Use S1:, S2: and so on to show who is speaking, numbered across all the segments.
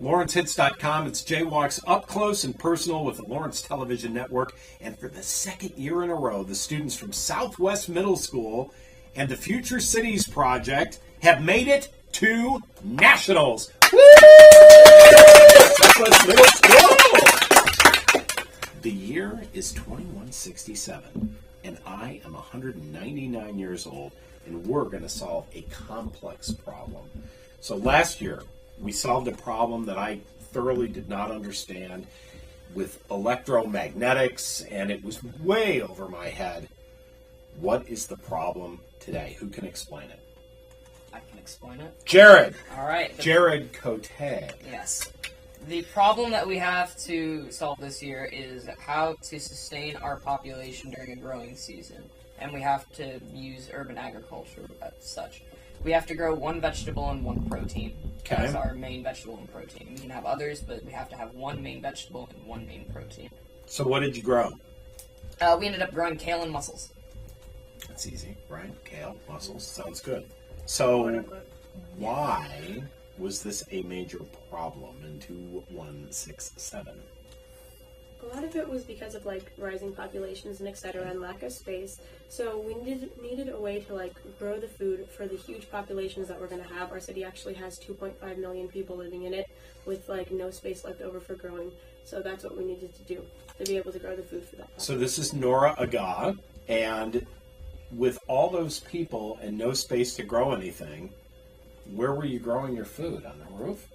S1: LawrenceHits.com. It's Wachs up close and personal with the Lawrence Television Network. And for the second year in a row, the students from SouthWest Middle School and the Future Cities Project have made it to Nationals. Woo! SouthWest Middle School! The year is 2167, and I am 199 years old, and we're going to solve a complex problem. So last year, we solved a problem that I thoroughly did not understand with electromagnetics, and it was way over my head. What is the problem today? Who can explain it?
S2: I can explain it.
S1: Jared!
S2: All right.
S1: Jared Cote.
S2: Yes. The problem that we have to solve this year is how to sustain our population during a growing season. And we have to use urban agriculture as such. We have to grow one vegetable and one protein.
S1: Okay.
S2: As our main vegetable and protein. We can have others, but we have to have one main vegetable and one main protein.
S1: So what did you grow?
S2: We ended up growing kale and mussels.
S1: That's easy, right? Kale, mussels, sounds good. So why was this a major problem in 2167?
S3: A lot of it was because of rising populations and etc. and lack of space. So we needed a way to grow the food for the huge populations that we're going to have. Our city actually has 2.5 million people living in it with no space left over for growing. So that's what we needed to do to be able to grow the food for that.
S1: So this is Nora Aga, and with all those people and no space to grow anything, where were you growing your food? On the roof?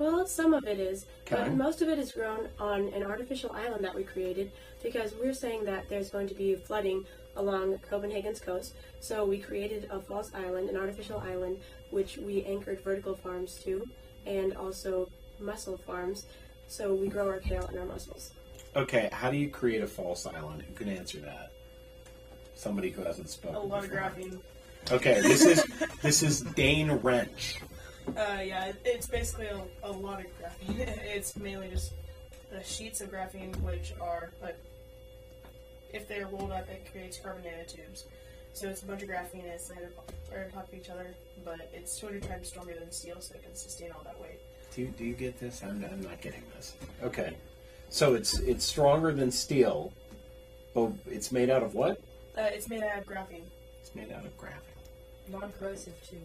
S3: Well, some of it is,
S1: Okay.
S3: but most of it is grown on an artificial island that we created because we're saying that there's going to be flooding along Copenhagen's coast. So we created a false island, an artificial island, which we anchored vertical farms to and also mussel farms. So we grow our kale and our mussels.
S1: Okay, how do you create a false island? Who can answer that? Somebody who hasn't spoken
S4: A lot of
S1: before.
S4: graphene.
S1: Okay, this is Dane Wrench.
S4: Yeah, it's basically a lot of graphene. It's mainly just the sheets of graphene, which are, if they're rolled up, it creates carbon nanotubes. So it's a bunch of graphene, and it's layered on top of each other, but it's 200 times stronger than steel, so it can sustain all that weight.
S1: Do you get this? I'm not getting this. Okay, so it's stronger than steel, but it's made out of what?
S4: It's made out of graphene.
S1: It's made out of graphene.
S5: Non-corrosive, too.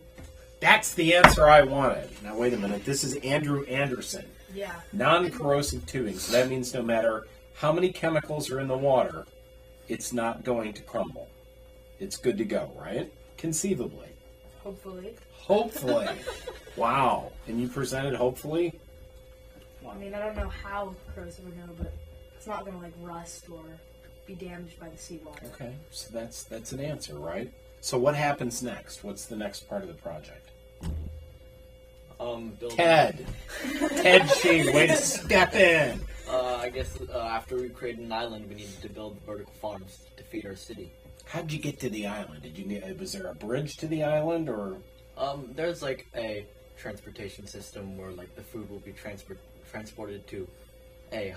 S1: That's the answer I wanted. Now, wait a minute. This is Andrew Anderson.
S5: Yeah.
S1: Non-corrosive tubing. So that means no matter how many chemicals are in the water, it's not going to crumble. It's good to go, right? Conceivably.
S5: Hopefully.
S1: Hopefully. Wow. And you presented hopefully?
S5: I mean, I don't know how corrosive or no, but it's not going to, rust or be damaged by the seawater.
S1: Okay. So that's an answer, right? So what happens next? What's the next part of the project? Ted Sheen, way to step in.
S6: I guess after we created an island, we needed to build vertical farms to feed our city.
S1: How'd you get to the island? Was there a bridge to the island, or?
S6: There's a transportation system where the food will be transported to a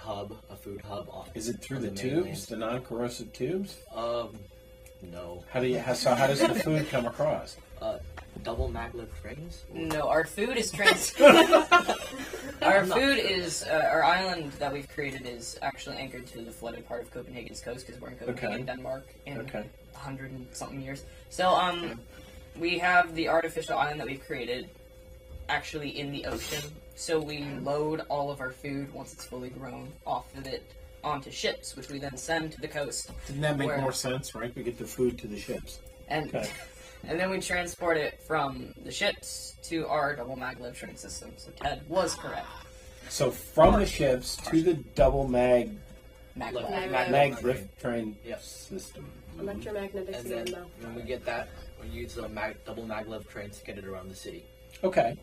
S6: food hub.
S1: Is it through
S6: on
S1: the
S6: mainland.
S1: tubes, the non-corrosive tubes?
S6: No.
S1: How does the food come across?
S6: Double maglev trains?
S2: No, our food is our island that we've created is actually anchored to the flooded part of Copenhagen's coast because we're in Copenhagen, Denmark, in 100 and something years. So, we have the artificial island that we've created actually in the ocean. So we load all of our food once it's fully grown off of it onto ships, which we then send to the coast.
S1: Didn't that make more sense, right? We get the food to the ships.
S2: And and then we transport it from the ships to our double maglev train system. So Ted was correct.
S1: So from the ships to the double maglev train system.
S3: Electromagnetic
S6: And
S3: field
S6: then
S3: now.
S6: when we get that, we use the double maglev trains to get it around the city.
S1: Okay.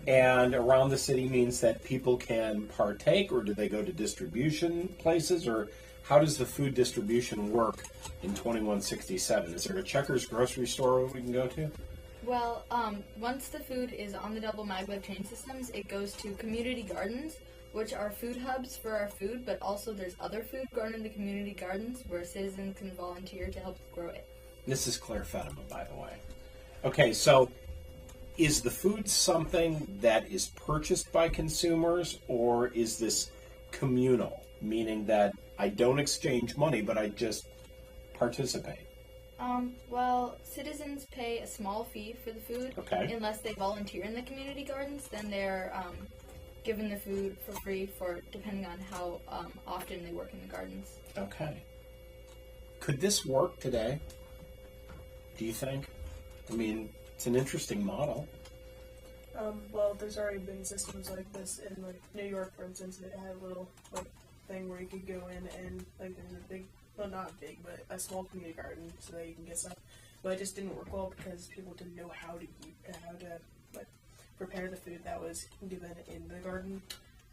S1: And around the city means that people can partake, or do they go to distribution places, or how does the food distribution work in 2167? Is there a Checkers grocery store we can go to?
S7: Well, once the food is on the double maglev train systems, it goes to community gardens, which are food hubs for our food, but also there's other food grown in the community gardens where citizens can volunteer to help grow it.
S1: This is Claire Fedema, by the way. Okay, so is the food something that is purchased by consumers, or is this communal, meaning that I don't exchange money, but I just participate?
S7: Well, citizens pay a small fee for the food.
S1: Okay.
S7: Unless they volunteer in the community gardens, then they're given the food for free for depending on how often they work in the gardens.
S1: Okay. Could this work today? Do you think? I mean, it's an interesting model.
S4: Well, there's already been systems like this in like New York, for instance. They have a little like thing where you could go in and like there's a big, well, not big, but a small community garden so that you can get stuff. But it just didn't work well because people didn't know how to like prepare the food that was given in the garden.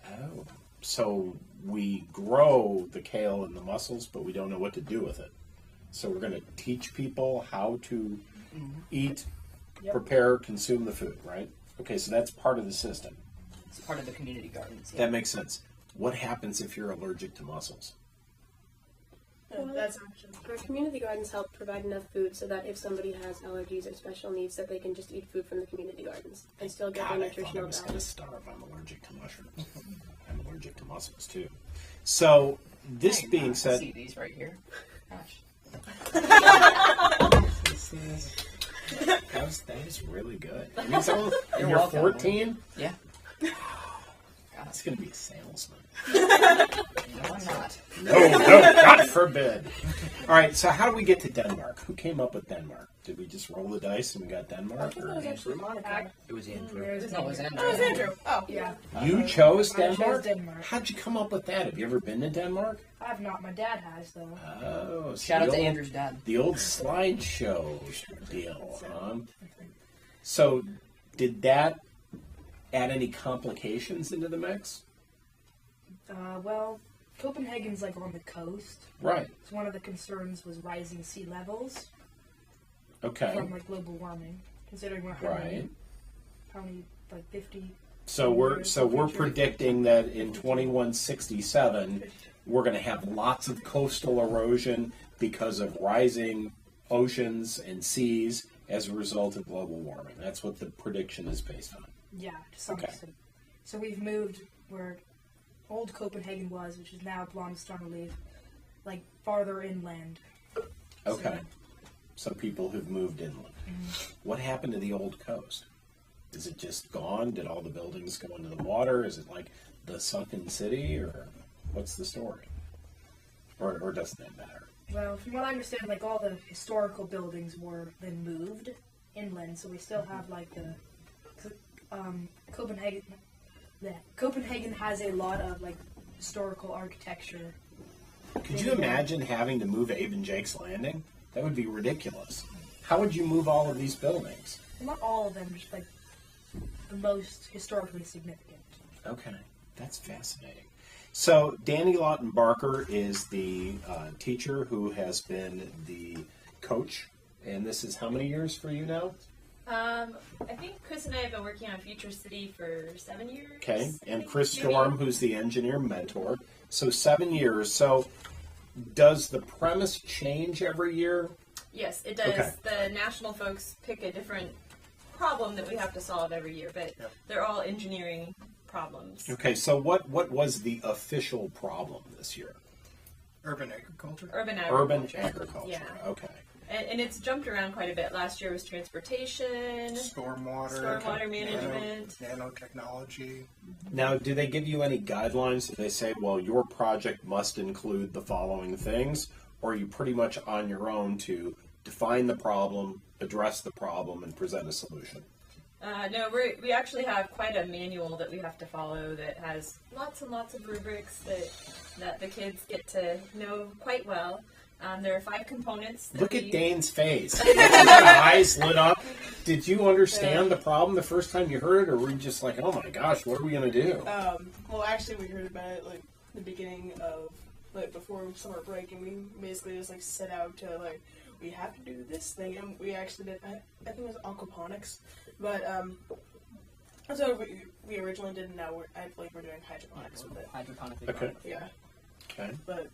S1: Oh. So we grow the kale and the mussels, but we don't know what to do with it. So we're going to teach people how to eat, prepare, consume the food, right? Okay, so that's part of the system.
S2: It's part of the community gardens.
S1: That makes sense. What happens if you're allergic to mussels?
S3: Well,
S4: That's actually
S3: our community gardens help provide enough food so that if somebody has allergies or special needs, that they can just eat food from the community gardens and still get
S1: God,
S3: their
S1: I thought I
S3: nutritional
S1: was going to
S3: value.
S1: starve. I'm allergic to mushrooms. I'm allergic to mussels, too. So, this being
S2: I
S1: said...
S2: see these right here. Gosh.
S1: That was really good. I mean, so
S2: You're
S1: you're
S2: welcome.
S1: 14?
S2: Yeah.
S1: That's going to be a salesman.
S2: No, I'm not.
S1: No, God forbid. All right, so how do we get to Denmark? Who came up with Denmark? Did we just roll the dice and we got Denmark?
S4: it was actually Monica.
S6: It was Andrew.
S2: No, it was Andrew.
S4: Oh, it was Andrew. Oh,
S5: Yeah.
S1: You chose
S5: I chose
S1: Denmark?
S5: Denmark.
S1: How'd you come up with that? Have you ever been to Denmark?
S5: I have not. My dad has, though.
S1: Oh, so
S2: Shout out
S1: the
S2: to
S1: old-
S2: Andrew's dad.
S1: The old slideshow deal, huh? So, did that add any complications into the mix?
S5: Well, Copenhagen's like on the coast.
S1: Right.
S5: So one of the concerns was rising sea levels
S1: Okay.
S5: from like global warming, considering we're
S1: Right.
S5: probably like 50.
S1: So we're predicting that in 2167 we're going to have lots of coastal erosion because of rising oceans and seas as a result of global warming. That's what the prediction is based on.
S5: Yeah, to some
S1: Okay.
S5: extent. So we've moved where old Copenhagen was, which is now Blomstrandliv, like farther inland.
S1: Okay. So people who've moved inland. What happened to the old coast? Is it just gone? Did all the buildings go into the water? Is it like the sunken city, or what's the story? Or doesn't that matter?
S5: Well, from what I understand, like all the historical buildings were then moved inland, so we still have like the Copenhagen. Yeah, Copenhagen has a lot of like historical architecture.
S1: Could you imagine having to move Abe and Jake's Landing? That would be ridiculous. How would you move all of these buildings?
S5: Well, not all of them, just like the most historically significant.
S1: Okay, that's fascinating. So Danny Lawton Barker is the teacher who has been the coach, and this is how many years for you now?
S8: I think Chris and I have been working on Future City for 7 years.
S1: Okay, and
S8: maybe.
S1: Chris Storm, who's the engineer mentor. So 7 years. So does the premise change every year?
S8: Yes, it does.
S1: Okay.
S8: The national folks pick a different problem that we have to solve every year, but they're all engineering problems.
S1: Okay, so what was the official problem this year?
S9: Urban agriculture.
S8: Urban
S1: Urban
S8: agriculture.
S1: agriculture.
S8: Yeah.
S1: Okay.
S8: And it's jumped around quite a bit. Last year was transportation,
S9: Stormwater
S8: management.
S9: nanotechnology.
S1: Now, do they give you any guidelines? Do they say, well, your project must include the following things? Or are you pretty much on your own to define the problem, address the problem, and present a solution?
S8: No, we actually have quite a manual that we have to follow that has lots and lots of rubrics that the kids get to know quite well. There are 5 components.
S1: Look at Dane's face. His eyes lit up. Did you understand the problem the first time you heard it, or were you just like, oh my gosh, what are we going to do?
S4: Well, actually, we heard about it like the beginning of like before summer break, and we basically just like set out to like we have to do this thing, and we actually did. I think it was aquaponics, but that's what we originally did. And now I believe we're doing hydroponics with it.
S2: Hydroponic.
S1: Okay.
S4: Yeah,
S1: Okay.
S4: but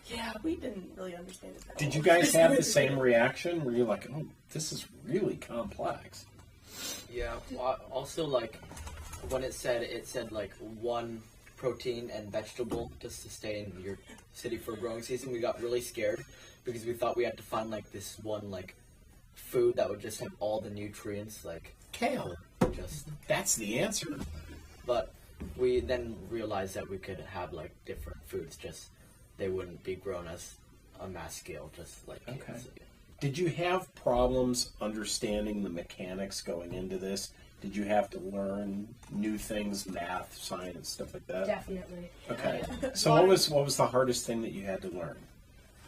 S4: yeah, we didn't really understand it. That
S1: Did you
S4: well.
S1: guys have the same reaction? Were you like, oh, this is really complex?
S6: Yeah. Well, also, like, when it said like one protein and vegetable to sustain your city for growing season, we got really scared because we thought we had to find like this one like food that would just have all the nutrients, like
S1: Kale.
S6: just.
S1: That's the answer.
S6: But we then realized that we could have like different foods, just they wouldn't be grown as a mass scale, just like
S1: Okay.
S6: kids.
S1: Did you have problems understanding the mechanics going into this? Did you have to learn new things, math, science, stuff like that?
S5: Definitely.
S1: Okay. So what was the hardest thing that you had to learn?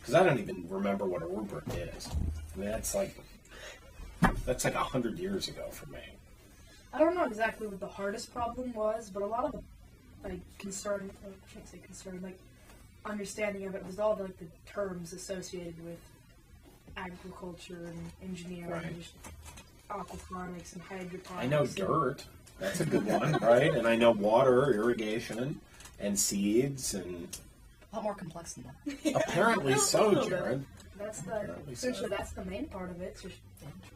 S1: Because I don't even remember what a rubric is. I mean, that's like 100 years ago for me.
S5: I don't know exactly what the hardest problem was, but a lot of the like concern, I shouldn't say concern, like understanding of it was all like the terms associated with agriculture and engineering,
S1: Right.
S5: and just aquaponics and hydroponics.
S1: I know dirt. That's a good one, right? And I know water, irrigation, and seeds, and
S2: A lot more complex than that.
S1: apparently so, Jared.
S5: That's
S1: Apparently so.
S5: essentially that's the main part of it. It's just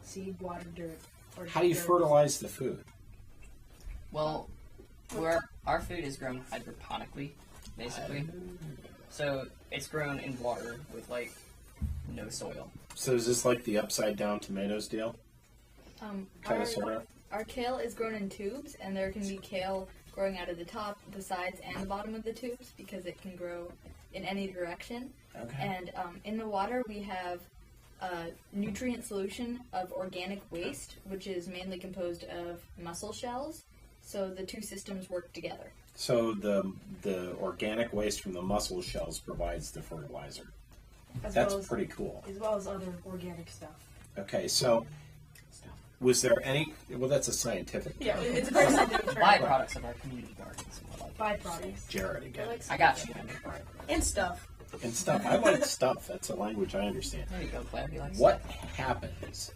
S5: seed, water, dirt. Or
S1: How do you
S5: dirt.
S1: fertilize the food?
S2: Well, our food is grown hydroponically, basically. So it's grown in water with like no soil.
S1: So is this like the upside down tomatoes deal? Kind of, sort of.
S7: Our kale is grown in tubes, and there can be kale growing out of the top, the sides, and the bottom of the tubes because it can grow in any direction.
S1: Okay.
S7: And in the water, we have a nutrient solution of organic waste, which is mainly composed of mussel shells. So the two systems work together.
S1: So the organic waste from the mussel shells provides the fertilizer.
S5: As
S1: That's
S5: well as,
S1: pretty cool.
S5: as well as other organic stuff.
S1: Okay, so was there any? Well, that's a scientific.
S4: Yeah,
S1: term.
S4: it's a very scientific term.
S2: Byproducts of our community gardens.
S5: Byproducts.
S1: Jared again.
S2: I got you.
S4: And stuff.
S1: And stuff. I like stuff. That's a language I understand.
S2: There you go, Claire. You like
S1: What happens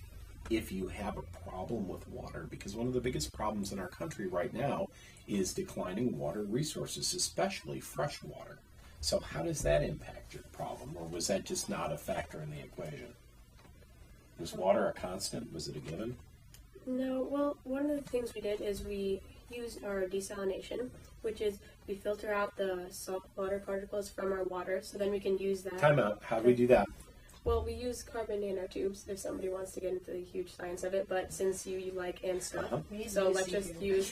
S1: if you have a problem with water? Because one of the biggest problems in our country right now is declining water resources, especially fresh water. So how does that impact your problem? Or was that just not a factor in the equation? Was water a constant? Was it a given?
S3: No, well, one of the things we did is we used our desalination, which is we filter out the salt water particles from our water, so then we can use that.
S1: Time out. How do we do that?
S3: Well, we use carbon nanotubes if somebody wants to get into the huge science of it, but since you like and stuff,
S1: Uh-huh.
S3: so let's just use.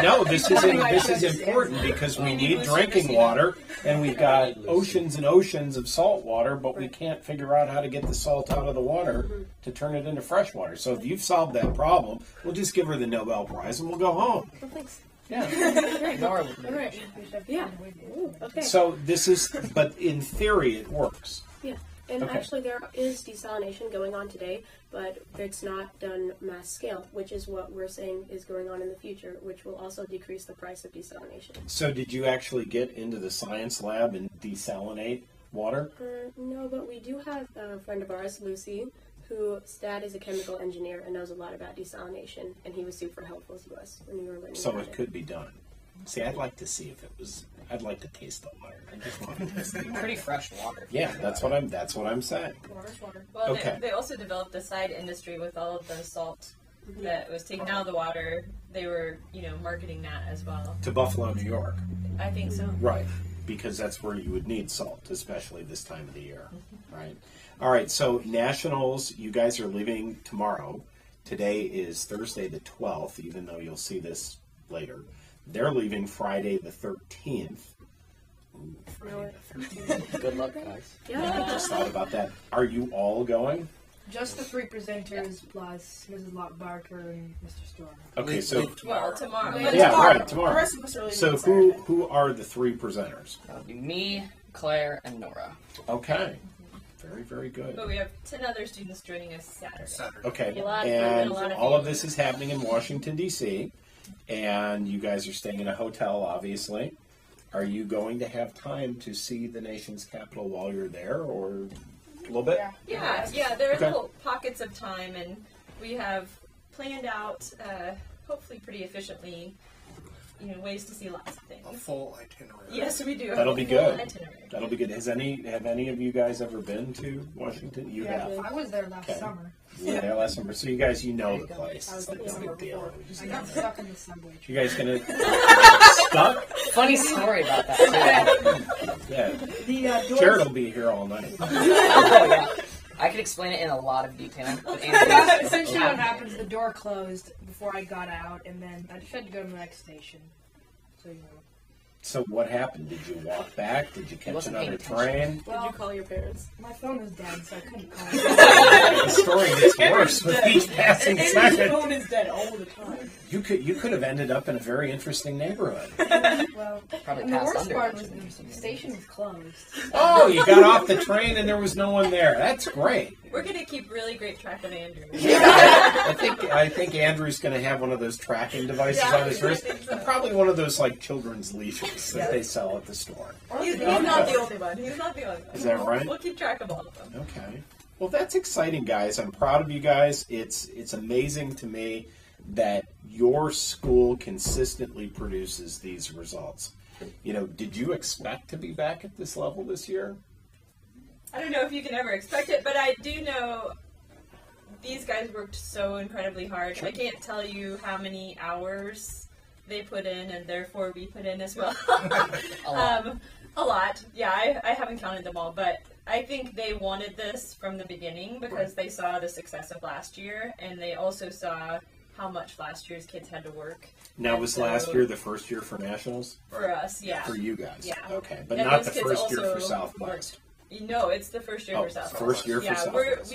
S1: No, this is important because we need drinking water, and we've got oceans and oceans of salt water, but we can't figure out how to get the salt out of the water to turn it into fresh water. So if you've solved that problem, we'll just give her the Nobel Prize and we'll go home.
S3: Oh, thanks.
S1: Yeah.
S2: Nora would
S3: All right. Yeah. Ooh, okay.
S1: So this is, but in theory, it works.
S3: Yeah. And
S1: Okay.
S3: actually, there is desalination going on today, but it's not done mass scale, which is what we're saying is going on in the future, which will also decrease the price of desalination.
S1: So did you actually get into the science lab and desalinate water?
S3: No, but we do have a friend of ours, Lucy, whose dad is a chemical engineer and knows a lot about desalination, and he was super helpful to us when we were learning
S1: So
S3: about
S1: it could be done. See, I'd like to see if it was. I'd like to taste the water. I just want to taste it.
S2: pretty fresh water.
S1: Yeah, that's what I'm saying.
S5: Water's water.
S8: Well,
S1: Okay.
S8: they also developed a side industry with all of the salt that was taken out of the water. They were, marketing that as well.
S1: To Buffalo, New York.
S8: I think so.
S1: Right. Because that's where you would need salt, especially this time of the year. Right. All right. So nationals, you guys are leaving tomorrow. Today is Thursday the 12th, even though you'll see this later. They're leaving Friday the 13th. Ooh, Friday the 13th.
S6: Good luck, guys.
S1: I
S3: Yeah.
S1: just thought about that. Are you all going?
S5: Just the three presenters plus Mrs. Locke Barker and Mr. Storm.
S1: Okay, so
S8: Well, tomorrow.
S1: yeah, right, tomorrow.
S4: The rest of us are leaving
S1: So
S4: on
S1: who
S4: Saturday.
S1: are the three presenters?
S2: That would be me, Claire, and Nora.
S1: Okay, very, very good.
S8: But we have 10 other students joining us Saturday.
S1: Okay,
S3: A lot of
S1: and
S3: fun, a lot of
S1: all of
S3: fun.
S1: this is happening in Washington, D.C., and you guys are staying in a hotel, obviously. Are you going to have time to see the nation's capital while you're there, or a little bit?
S8: Yeah, there are
S1: Okay.
S8: little pockets of time, and we have planned out, hopefully pretty efficiently, ways to see lots of things.
S9: A full itinerary.
S8: Yes, we do.
S1: That'll be
S8: Full
S1: good.
S8: itinerary.
S1: That'll be good. Have any of you guys ever been to Washington? You
S5: Yeah,
S1: have.
S5: I was there last
S1: Okay.
S5: summer.
S1: You were there last summer, so you guys, know the
S5: I
S1: place.
S5: was
S1: It's
S5: there
S1: no
S5: summer
S1: big deal.
S5: before.
S1: We just
S5: I got
S1: know.
S5: stuck in the subway.
S1: You guys gonna stuck?
S2: Funny story about that. Too.
S1: Yeah.
S5: The doors.
S1: Jared will be here all night.
S2: Oh, yeah. I could explain it in a lot of detail. But
S5: Essentially, what happens? The door closed before I got out, and then I just had to go to the next station. So
S1: So what happened? Did you walk back? Did you catch
S2: wasn't
S1: another
S2: paying
S1: train?
S3: Did you call your parents?
S5: my phone was dead, so I couldn't call.
S1: The story gets worse with each passing
S4: His
S1: second.
S4: phone is dead all the time.
S1: You could have ended up in a very interesting neighborhood.
S5: Well,
S2: Probably
S5: and the
S2: passed
S5: worst
S2: under.
S5: part
S2: which
S5: was
S2: is interesting.
S5: the station was closed.
S1: Oh, you got off the train and there was no one there. That's great.
S8: We're gonna keep really great track of Andrew.
S1: I think Andrew's going to have one of those tracking devices
S8: Yeah,
S1: on his wrist.
S8: I think so.
S1: Probably one of those like children's leashes that they sell at the store.
S8: He's not the only one. He's not the only one.
S1: Is that right?
S8: We'll keep track of all of them.
S1: Okay. Well, that's exciting, guys. I'm proud of you guys. It's amazing to me that your school consistently produces these results. Did you expect to be back at this level this year?
S8: I don't know if you can ever expect it, but I do know these guys worked so incredibly hard. I can't tell you how many hours they put in, and therefore we put in as well. A lot. Yeah, I haven't counted them all, but I think they wanted this from the beginning because they saw the success of last year, and they also saw how much last year's kids had to work.
S1: Now,
S8: And
S1: was
S8: so-
S1: last year the first year for nationals?
S8: For us, yeah.
S1: For you guys?
S8: Yeah.
S1: Okay, but
S8: And
S1: not
S8: those
S1: the
S8: kids
S1: first year for
S8: also
S1: Southwest.
S8: No, it's the first year
S1: Oh,
S8: for Southwest.
S1: first year for
S8: yeah,
S1: Southwest.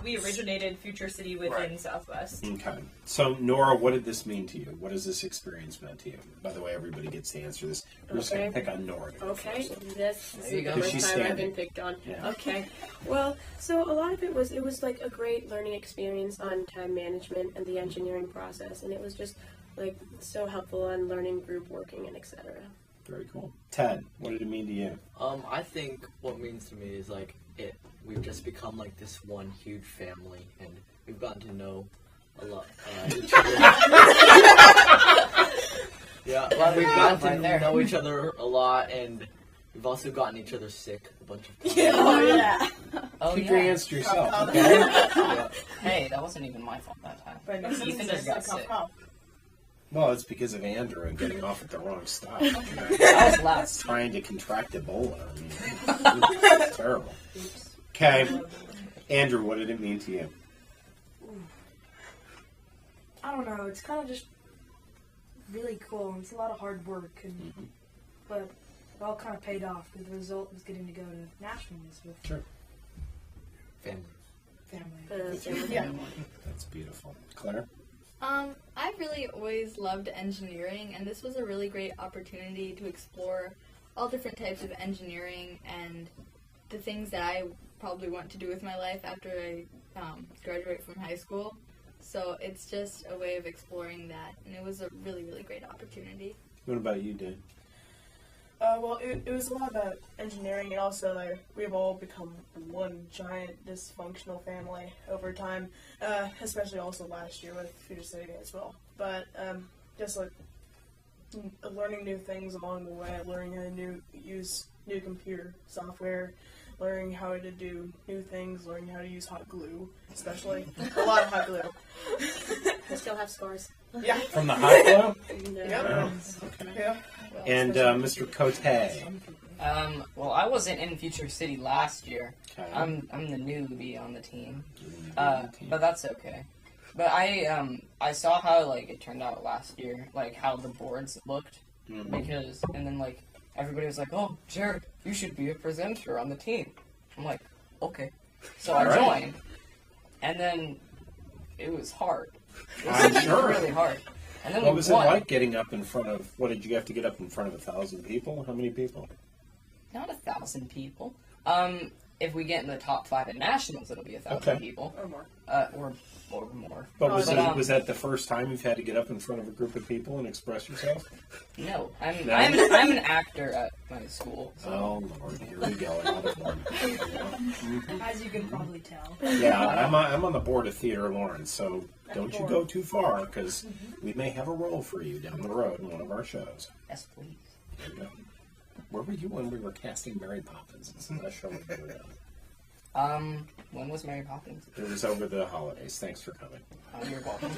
S8: We originated Future City within Southwest.
S1: Okay. So, Nora, what did this mean to you? What has this experience meant to you? By the way, everybody gets to answer this. We're just going to pick on Nora.
S3: Okay, this
S2: There
S3: is
S2: you
S3: the
S2: go.
S3: first
S1: She's
S3: time I've
S1: standing.
S3: been picked on.
S1: Yeah.
S3: Okay, well, so a lot of it was like a great learning experience on time management and the engineering process, and it was just like so helpful on learning group working and etc.
S1: Very cool. Ted, what did it mean to you?
S6: I think what it means to me is we've just become like this one huge family, and we've gotten to know a lot each other. Yeah, we've gotten to
S2: Right there.
S6: know each other a lot, and we've also gotten each other sick a bunch of times.
S4: Oh yeah.
S2: Oh,
S1: Keep your
S2: yeah.
S1: hands to yourself, okay?
S6: Yeah.
S2: Hey, that wasn't even my fault that time.
S4: But
S2: Ethan just got sick.
S1: Well, it's because of Andrew and getting off at the wrong stop.
S2: That was last.
S1: Trying to contract Ebola. I mean, it's terrible. Okay. Andrew, what did it mean to you?
S5: I don't know. It's kind of just really cool. And it's a lot of hard work, but it all kind of paid off because the result was getting to go to nationals with
S1: Sure.
S5: family.
S3: Yeah.
S1: That's beautiful. Claire?
S7: I really always loved engineering, and this was a really great opportunity to explore all different types of engineering and the things that I probably want to do with my life after I graduate from high school. So it's just a way of exploring that, and it was a really, really great opportunity.
S1: What about you, Dan?
S4: Well, it was a lot about engineering, and also we've all become one giant dysfunctional family over time, especially also last year with Future City as well. But just like learning new things along the way, learning how to use new computer software, learning how to do new things, learning how to use hot glue, especially a lot of hot glue.
S3: I still have scars.
S4: Yeah.
S1: From the hot glue?
S3: No.
S4: Yeah.
S1: Okay.
S4: Yeah.
S1: And Mr. Cote.
S2: Well, I wasn't in Future City last year.
S1: Okay.
S2: I'm the newbie on the team. But that's okay. But I saw how it turned out last year, how the boards looked, because and then everybody was like, "Oh, Jared, you should be a presenter on the team." I'm like, "Okay," so I joined, and then it was hard. It was
S1: I'm sure.
S2: really hard. And then
S1: What
S2: we
S1: was it
S2: won.
S1: like getting up in front of, what did you have to get up in front of 1,000 people? How many people?
S2: Not 1,000 people. If we get in the top 5 at nationals, it'll be 1,000
S1: Okay.
S2: people.
S4: Or more.
S2: Or more.
S1: But was,
S2: But,
S1: was that the first time you've had to get up in front of a group of people and express yourself?
S2: No,
S1: No?
S2: I'm an actor at my school. So.
S1: Oh, Lord, here we go. Another one.
S5: As you can probably tell.
S1: Yeah, I'm on the board of Theater Lawrence, so Don't you go too far, because we may have a role for you down the road in one of our shows.
S2: Yes, please.
S1: There you go. Where were you when we were casting Mary Poppins? This is that show we were doing.
S2: When was Mary Poppins?
S1: It was over the holidays. Thanks for coming.
S2: You're welcome.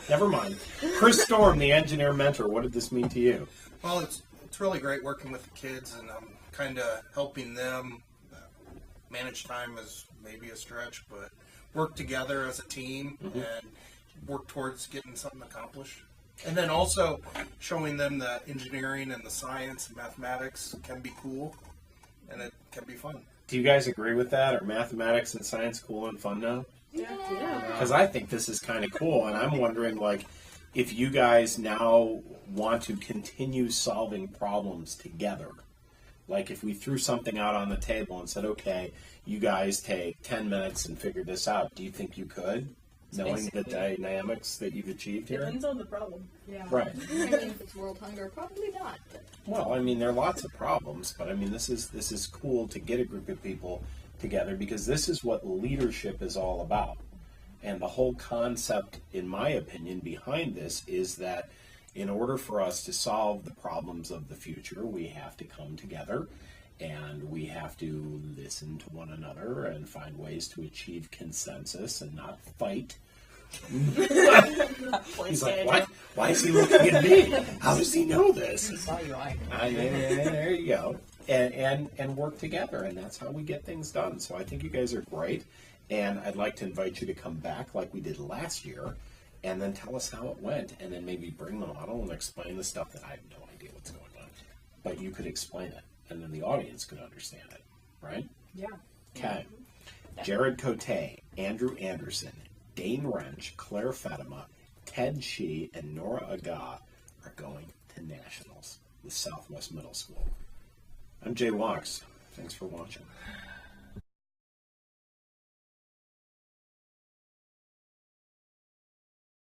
S1: Never mind. Chris Storm, the engineer mentor, what did this mean to you?
S9: Well, it's really great working with the kids, and I'm kind of helping them manage time is maybe a stretch, but work together as a team and work towards getting something accomplished. And then also showing them that engineering and the science and mathematics can be cool, and it can be fun.
S1: Do you guys agree with that? Are mathematics and science cool and fun now?
S3: Yeah.
S1: Because I think this is kind of cool, and I'm wondering, like, if you guys now want to continue solving problems together. Like, if we threw something out on the table and said, okay, you guys take 10 minutes and figure this out, do you think you could? Knowing the dynamics that you've achieved here?
S4: Depends on the problem.
S5: Yeah.
S1: Right.
S7: I mean, if it's world hunger, probably not. But.
S1: Well, I mean, there are lots of problems, but I mean, this is cool to get a group of people together, because this is what leadership is all about. And the whole concept, in my opinion, behind this is that in order for us to solve the problems of the future, we have to come together and we have to listen to one another and find ways to achieve consensus and not fight. He's like, what? Why is he looking at me? How does he know this?
S2: He saw you,
S1: There you go. And work together, and that's how we get things done. So I think you guys are great, and I'd like to invite you to come back like we did last year, and then tell us how it went, and then maybe bring the model and explain the stuff that I have no idea what's going on. But you could explain it, and then the audience could understand it, right?
S5: Yeah.
S1: Okay. Jared Cote, Andrew Anderson, Dane Wrench, Claire Fatima, Ted Shee, and Nora Aga are going to nationals with SouthWest Middle School. I'm Jay Wachs. Thanks for watching.